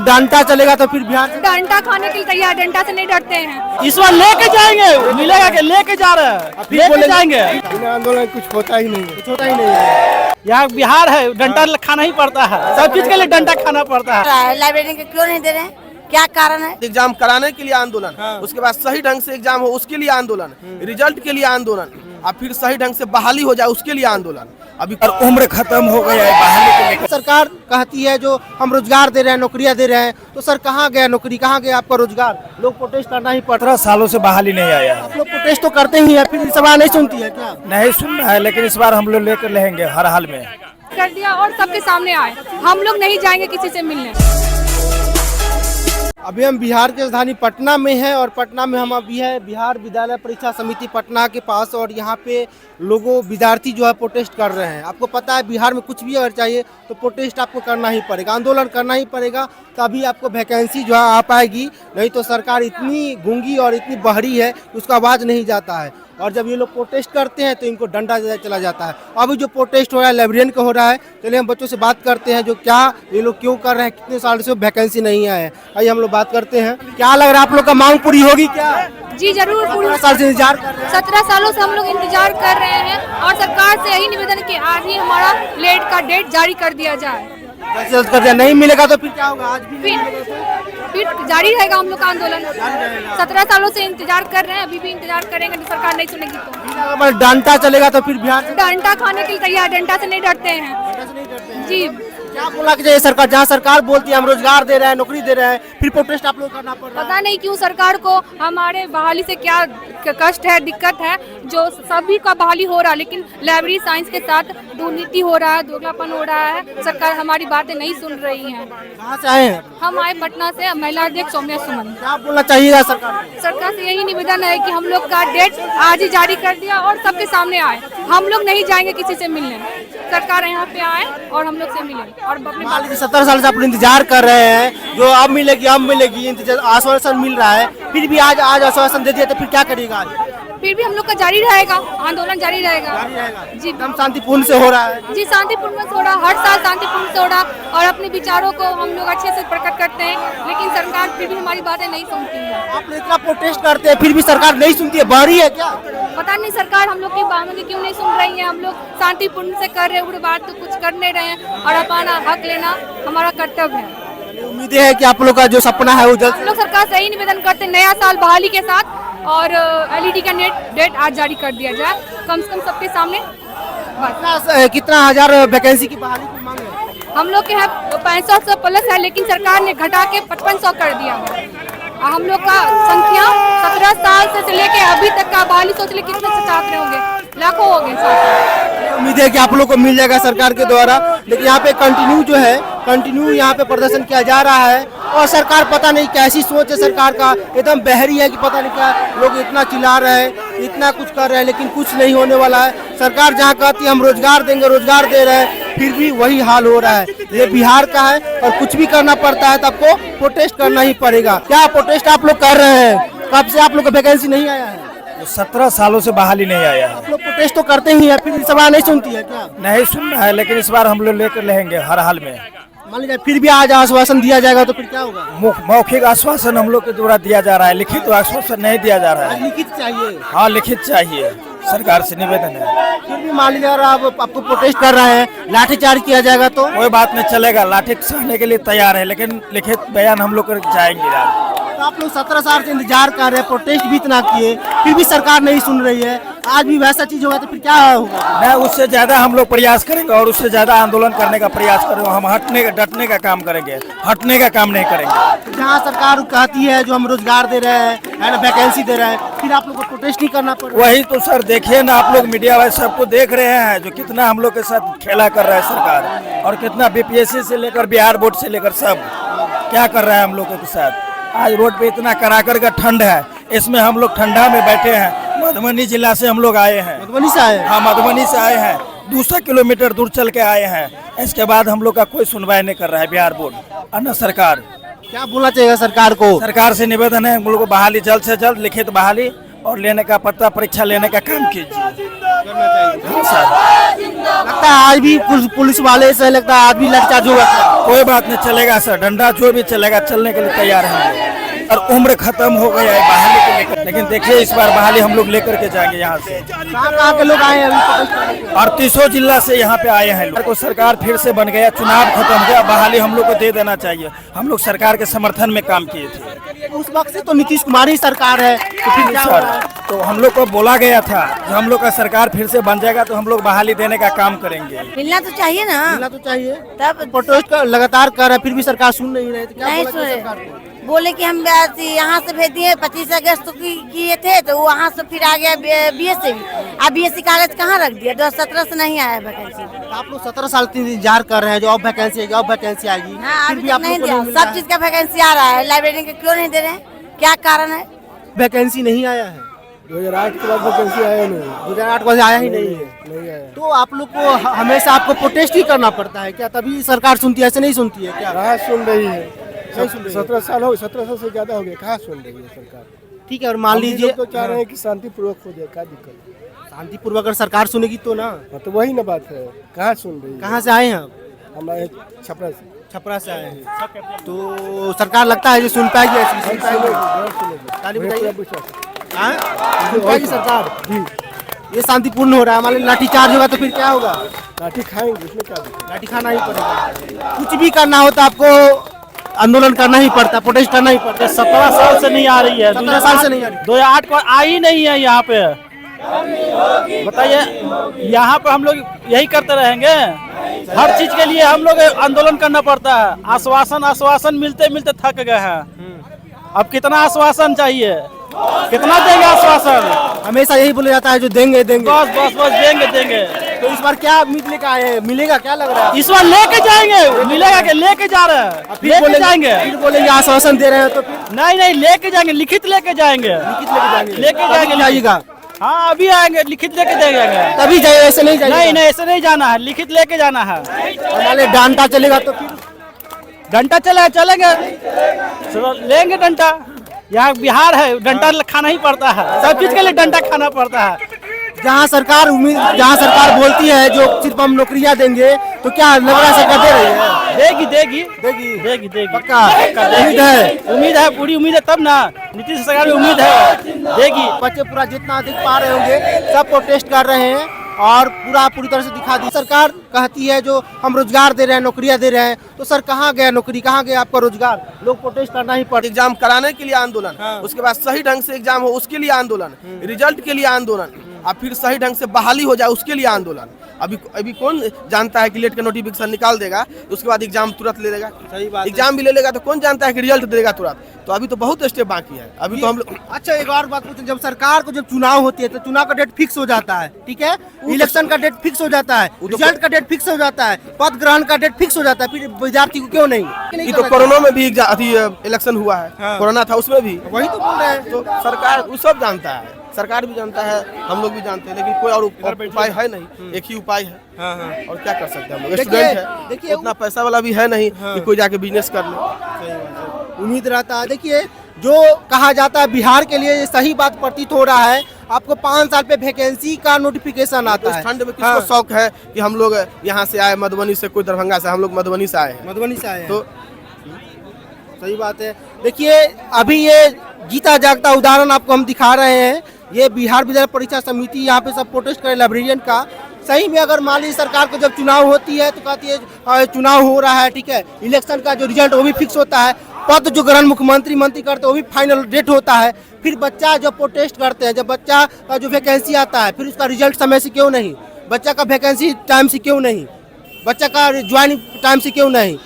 डंडा चलेगा तो फिर बिहार से डंडा खाने के लिए तैयार, डंडा से नहीं डरते हैं। इस बार लेके जाएंगे, मिलेगा कि लेके जा रहे हैं, लेके जाएंगे। बिना आंदोलन कुछ होता ही नहीं है। कुछ होता ही नहीं है। यहाँ बिहार है, डंडा खाना ही पड़ता है, सब चीज के लिए डंडा खाना पड़ता है। लाइब्रेरी के क्यों नहीं दे रहे हैं, क्या कारण है? एग्जाम कराने के लिए आंदोलन, उसके बाद सही ढंग से एग्जाम हो उसके लिए आंदोलन, रिजल्ट के लिए आंदोलन, और फिर सही ढंग से बहाली हो जाए उसके लिए आंदोलन। अभी उम्र खत्म हो गया है बहाली के लेकर। सरकार कहती है जो हम रोजगार दे रहे हैं, नौकरियां दे रहे हैं, तो सर कहाँ गया नौकरी, कहाँ गया आपका रोजगार? लोग प्रोटेस्ट करना ही पड़ता है। 17 सालों से बहाली नहीं आया है। आप लोग प्रोटेस्ट तो करते ही है, फिर सवाल नहीं सुनती है क्या? नहीं सुन रहा है, लेकिन इस बार हम लोग लेकर रहेंगे हर हाल में। कर दिया और सबके सामने आए, हम लोग नहीं जाएंगे किसी से मिलने। अभी हम बिहार की राजधानी पटना में हैं और पटना में हम अभी है बिहार विद्यालय परीक्षा समिति पटना के पास, और यहाँ पे लोगों विद्यार्थी जो है प्रोटेस्ट कर रहे हैं। आपको पता है बिहार में कुछ भी अगर चाहिए तो प्रोटेस्ट आपको करना ही पड़ेगा, आंदोलन करना ही पड़ेगा, तभी आपको वैकेंसी जो है आ पाएगी। नहीं तो सरकार इतनी गूंगी और इतनी बहरी है कि उसका आवाज़ नहीं जाता है, और जब ये लोग प्रोटेस्ट करते हैं तो इनको डंडा चला जाता है। अभी जो प्रोटेस्ट हो रहा है लाइब्रेरियन का हो रहा है, चलिए हम बच्चों से बात करते हैं जो क्या ये लोग क्यों कर रहे हैं, कितने साल से वैकेंसी नहीं आया है। आइए हम लोग बात करते हैं। क्या लग रहा है आप लोग का मांग पूरी होगी क्या? जी जरूर, पूरी 17 साल से इंतजार कर रहे हैं। 17 सालों से हम लोग इंतजार कर रहे हैं और सरकार से यही निवेदन कि आज ही हमारा लेट का डेट जारी कर दिया जाए। जल्द से जल्द कर दिया, नहीं मिलेगा तो फिर क्या होगा? आज भी नहीं मिलेगा फिर जारी रहेगा हम लोग का आंदोलन। 17 सालों से इंतजार कर रहे हैं, अभी भी इंतजार करेंगे, सरकार नहीं सुनेगी तो। तो डंडा चलेगा तो फिर बिहार से डंडा खाने के लिए तैयार, डंडा से नहीं डरते हैं। जी क्या बोला कि सरकार, जहाँ सरकार बोलती है हम रोजगार दे रहे हैं, नौकरी दे रहे हैं, फिर प्रोटेस्ट आप लोग करना पड़ रहा है। पता नहीं क्यों सरकार को हमारे बहाली से क्या कष्ट है, दिक्कत है, जो सभी का बहाली हो रहा है, लेकिन लाइब्रेरी साइंस के साथ दुर्नीति हो रहा है, दोगलापन हो रहा है। सरकार हमारी बातें नहीं सुन रही है। कहाँ से आए हैं? हम आए पटना से, महिला अध्यक्ष सौम्या सुमन। क्या बोलना चाहिएगा सरकार? सरकार से यही निवेदन है कि हम लोग का डेट आज ही जारी कर दिया और सबके सामने आए, हम लोग नहीं जाएंगे किसी से मिलने। सरकार यहाँ पे आए और हम लोग से मिले और अपनी मान लीजिए 17 साल से आप लोग इंतजार कर रहे हैं, जो अब मिलेगी, इंतजार आश्वासन मिल रहा है, फिर भी आज आश्वासन दे दिया तो फिर क्या करिएगा? आज फिर भी हम लोग का जारी रहेगा, आंदोलन जारी रहेगा। जी एकदम शांतिपूर्ण से हो रहा है। जी शांतिपूर्ण से हो रहा, हर साल शांतिपूर्ण से हो रहा, और अपने विचारों को हम लोग अच्छे से प्रकट करते हैं, लेकिन सरकार फिर भी हमारी बातें नहीं सुनती है। आप लोग इतना प्रोटेस्ट करते हैं फिर भी सरकार नहीं सुनती है, बहरी है क्या? पता नहीं सरकार हम लोग की बातों की क्यों नहीं सुन रही है। हम लोग शांतिपूर्ण से कर रहे हैं, उग्र बात तो कुछ कर नहीं रहे हैं, और अपना हक लेना हमारा कर्तव्य है। उम्मीद है कि आप लोग का जो सपना है वो जल्द हम लोग सरकार से यही निवेदन करते हैं, नया साल बहाली के साथ और LED का डेट आज जारी कर दिया जाए, कम से कम सबके सामने। बस कितना हजार वैकेंसी की बहाली की मांग है? हम लोग के यहाँ 6500 प्लस है, लेकिन सरकार ने घटा के 5500 कर दिया है। हम लोग का संख्या 17 साल से लेके अभी तक का बहाली, सोच ले कितने छात्र होंगे, लाखों हो गए। उम्मीद है कि आप लोग को मिल जाएगा सरकार के द्वारा, लेकिन यहाँ पे कंटिन्यू यहाँ पे प्रदर्शन किया जा रहा है, और सरकार पता नहीं कैसी सोच है सरकार का, एकदम बहरी है कि पता नहीं क्या लोग इतना चिल्ला रहे हैं, इतना कुछ कर रहे हैं, लेकिन कुछ नहीं होने वाला है। सरकार जहाँ कहती है हम रोजगार देंगे, रोजगार दे रहे हैं, फिर भी वही हाल हो रहा है। ये बिहार का है और कुछ भी करना पड़ता है तो आपको प्रोटेस्ट करना ही पड़ेगा। क्या प्रोटेस्ट आप लोग कर रहे हैं? कब से आप लोग का वैकेंसी नहीं आया है? 17 सालों से बहाली नहीं आया है। आप लोग प्रोटेस्ट तो करते ही है, फिर सवाल नहीं सुनती है क्या? नहीं सुन रहा है, लेकिन इस बार हम लोग लेकर रहेंगे हर हाल में। मान लीजिए फिर भी आज आश्वासन दिया जाएगा तो फिर क्या होगा? मौखिक आश्वासन हम लोग के द्वारा दिया जा रहा है, लिखित आश्वासन नहीं दिया जा रहा है। लिखित चाहिए। हाँ लिखित चाहिए, सरकार से निवेदन है। फिर भी मान लीजिए अगर आप आपको प्रोटेस्ट कर रहे हैं, लाठीचार्ज किया जाएगा तो कोई बात नहीं, चलेगा, लाठी सहने के लिए तैयार है, लेकिन लिखित बयान हम लोग कर जाएंगे। तो आप लोग 17 साल से इंतजार कर रहे हैं, प्रोटेस्ट भी इतना किए, फिर भी सरकार नहीं सुन रही है। आज भी वैसा चीज होगा तो फिर क्या होगा? नहीं, उससे ज्यादा हम लोग प्रयास करेंगे और उससे ज्यादा आंदोलन करने का प्रयास करेंगे। हम डटने का काम करेंगे, हटने का काम नहीं करेंगे। जहाँ सरकार कहती है जो हम रोजगार दे रहे हैं, वैकेंसी दे रहे हैं, फिर आप लोग को प्रोटेस्ट नहीं करना पड़ेगा। वही तो सर, देखिए ना, आप लोग मीडिया वाले सबको देख रहे हैं जो कितना हम लोग के साथ खेला कर रहा है सरकार, और कितना BPSC से लेकर बिहार बोर्ड से लेकर सब क्या कर रहा है हम लोगों के साथ। आज रोड पे इतना कड़ाकर का ठंड है, इसमें हम लोग ठंडा में बैठे हैं। मधुबनी जिला से हम लोग आए हैं। मधुबनी से आए? हाँ मधुबनी से आए हैं, 200 किलोमीटर दूर चल के आए हैं। इसके बाद हम लोग का कोई सुनवाई नहीं कर रहा है बिहार बोर्ड और न सरकार। क्या बोलना चाहिए सरकार को? सरकार से निवेदन है हम लोग को बहाली, जल्द से जल्द लिखित बहाली और लेने का परीक्षा लेने का काम कीजिए। करना चाहिए। हाँ सर, लगता है आज भी पुलिस वाले से लगता है आज भी लाठीचार्ज होगा। कोई बात नहीं, चलेगा सर, डंडा जो भी चलेगा, चलने के लिए तैयार हैं। और उम्र खत्म हो गया है बहाली को लेकर, लेकिन देखिए इस बार बहाली हम लोग लेकर के जाएंगे यहाँ से। कहाँ के लोग आए हैं अभी protest करने के लिए? 38 जिला से यहाँ पे आए हैं लोग। को सरकार फिर से बन गया, चुनाव खत्म हो गया, बहाली हम लोग को दे देना चाहिए। हम लोग सरकार के समर्थन में काम किए थे। उस वक्त से तो नीतीश कुमार ही सरकार है, तो फिर क्या हो रहा है? सर, तो हम लोग को बोला गया था जो हम लोग का सरकार फिर से बन जाएगा तो हम लोग बहाली देने का काम करेंगे। मिलना तो चाहिए ना। मिलना तो चाहिए। तब प्रोटेस्ट लगातार कर रहे हैं, फिर भी सरकार सुन नहीं रही, तो क्या नहीं बोला सुने। जाए सरकार को? बोले कि हम यहाँ से भेज दिए 25 अगस्त को किए थे, तो वहाँ से फिर आ गया BSc। अब BSc कागज कहाँ रख दिया? 2017 से नहीं आया वैकेंसी। तो आप लोग 17 साल से इंतजार कर रहे हैं, जॉब वैकेंसी आएगी, जॉब वैकेंसी आएगी, हाँ, फिर अभी भी तक आप नहीं लोग को दिया। नहीं मिल रहा सब चीज का वैकेंसी आ रहा है, लाइब्रेरी के क्यों नहीं दे रहे हैं? क्या कारण है? वैकेंसी नहीं आया है। 2008 के बाद वैकेंसी आया नहीं। 2008 को आया ही नहीं है। नहीं आया। तो आप लोग को हमेशा आपको प्रोटेस्ट ही करना पड़ता है क्या? तभी सरकार सुनती है, ऐसे नहीं सुनती है क्या? कहाँ सुन रही है? नहीं सुन रही है। 17 साल हो, 17 साल से ज्यादा हो गया, कहाँ सुन रही है सरकार? ठीक है, और मान हम भी लीजिए लोग तो चाह रहे हैं कि शांतिपूर्वक हो जाए, क्या दिक्कत है? शांतिपूर्वक अगर सरकार सुनेगी तो ना। हाँ, तो वही ना बात है, कहाँ सुन रही है? कहाँ से आए हैं आप? हमारे छपरा से। छपरा से आए हैं, तो सरकार लगता है जो सुन पाएगी, ऐसी सुन पाएगी? ताली बजाइए। हाँ? सुन पाएगी सरकार? ये शांतिपूर्ण हो रहा है, मान लीजिए लाठीचार्ज होगा तो फिर क्या होगा? लाठी खाएंगे, इसमें क्या दिक्कत? लाठी खाना ही पड़ेगा। कुछ भी करना हो तो आपको आंदोलन करना ही पड़ता, प्रोटेस्ट करना ही पड़ता। 17 साल से नहीं आ रही है, 17 साल से नहीं आ रही। 2008 को आई नहीं है यहाँ पे। बताइए, यहाँ पे हम लोग यही करते रहेंगे? हर चीज के लिए हम लोग आंदोलन करना पड़ता है। आश्वासन मिलते मिलते थक गए हैं। अब कितना आश्वासन चाहिए? कितना देंगे आश्वासन? हमेशा यही बोला जाता है जो देंगे देंगे। बस देंगे। तो इस बार क्या उम्मीद लेकर आए हैं? मिलेगा क्या लग रहा है? इस बार लेके जाएंगे, मिलेगा कि लेके जा रहे हैं? फिर लेके बोलेंगे- जाएंगे। फिर बोलेंगे आश्वासन दे रहे हैं तो फिर नहीं लेके जाएंगे, लिखित लेके जाएंगे। लिखित लेके जाएंगे। लेके जाएंगे। कभी जाइएगा हाँ, अभी आएंगे, लिखित लेके जाएंगे। तभी जाइए, ऐसे नहीं जाइए। नहीं ऐसे नहीं जाना है, लिखित लेके जाना है। हमारे डांटा चलेगा तो फिर डंडा चलेंगे, चलो लेंगे डंडा। यहाँ बिहार है, डंडा खाना ही पड़ता है, सब चीज के लिए डंडा खाना पड़ता है। जहाँ सरकार बोलती है जो सिर्फ हम नौकरियाँ देंगे, तो क्या लग रहा है सरकार दे रही है? देगी। पक्का उम्मीद है। उम्मीद है, पूरी उम्मीद है, तब ना नीतीश सरकार में उम्मीद है, देगी। बच्चे पूरा जितना दिख पा रहे होंगे सब प्रोटेस्ट कर रहे हैं और पूरी तरह से दिखा दी। सरकार कहती है जो हम रोजगार दे रहे हैं, नौकरियां दे रहे हैं, तो सर कहाँ गया नौकरी, कहाँ गया आपका रोजगार? लोग प्रोटेस्ट करना ही पड़ता। एग्जाम कराने के लिए आंदोलन, हाँ। उसके बाद सही ढंग से एग्जाम हो उसके लिए आंदोलन, रिजल्ट के लिए आंदोलन, और फिर सही ढंग से बहाली हो जाए उसके लिए आंदोलन। अभी कौन जानता है कि लेट का नोटिफिकेशन निकाल देगा उसके बाद एग्जाम तुरंत ले लेगा? सही बात है। एग्जाम भी ले लेगा तो कौन जानता है कि रिजल्ट देगा तुरंत? तो अभी तो बहुत स्टेप बाकी है। अभी तो हम लोग अच्छा, एक और बात पूछें, जब सरकार को जब चुनाव होती है तो चुनाव का डेट फिक्स हो जाता है, ठीक है? इलेक्शन का डेट फिक्स हो जाता है, रिजल्ट का डेट फिक्स हो जाता है, पद ग्रहण का डेट फिक्स हो जाता है, फिर विद्यार्थी को क्यों नहीं? ये तो कोरोना में भी इलेक्शन हुआ है, हाँ। कोरोना था उसमें भी। वही तो बोल रहे हैं। तो सरकार वो सब जानता है, सरकार भी जानता है, हम लोग भी जानते हैं, लेकिन कोई और उपाय है नहीं, एक ही उपाय है। और क्या कर सकते हैं हम लोग? स्टूडेंट है, देखिए उतना पैसा वाला भी है नहीं कि कोई जाके बिजनेस कर ले। उम्मीद रहता है। देखिए, जो कहा जाता है बिहार के लिए ये सही बात प्रतीत हो रहा है। आपको 5 साल पे वैकेंसी का नोटिफिकेशन आता इस है। ठंड में किसको हाँ। शौक है कि हम लोग यहाँ से आए, मधुबनी से, कोई दरभंगा से, हम लोग मधुबनी से आए हैं। मधुबनी से आए हैं। तो सही बात है। देखिए, अभी ये जीता जागता उदाहरण आपको हम दिखा रहे हैं। ये बिहार विद्यालय परीक्षा समिति यहाँ पे सब प्रोटेस्ट करे लाइब्रेरियन का। सही में अगर मान लीजिए सरकार को जब चुनाव होती है तो कहती है चुनाव हो रहा है, ठीक है, इलेक्शन का जो रिजल्ट वो भी फिक्स होता है, पद जो ग्रहण मुख्यमंत्री मंत्री करते हैं वो भी फाइनल डेट होता है। फिर बच्चा जब प्रोटेस्ट करते हैं, जब बच्चा का जो वैकेंसी आता है, फिर उसका रिजल्ट समय से क्यों नहीं, बच्चा का वैकेंसी टाइम से क्यों नहीं, बच्चा का ज्वाइनिंग टाइम से क्यों नहीं?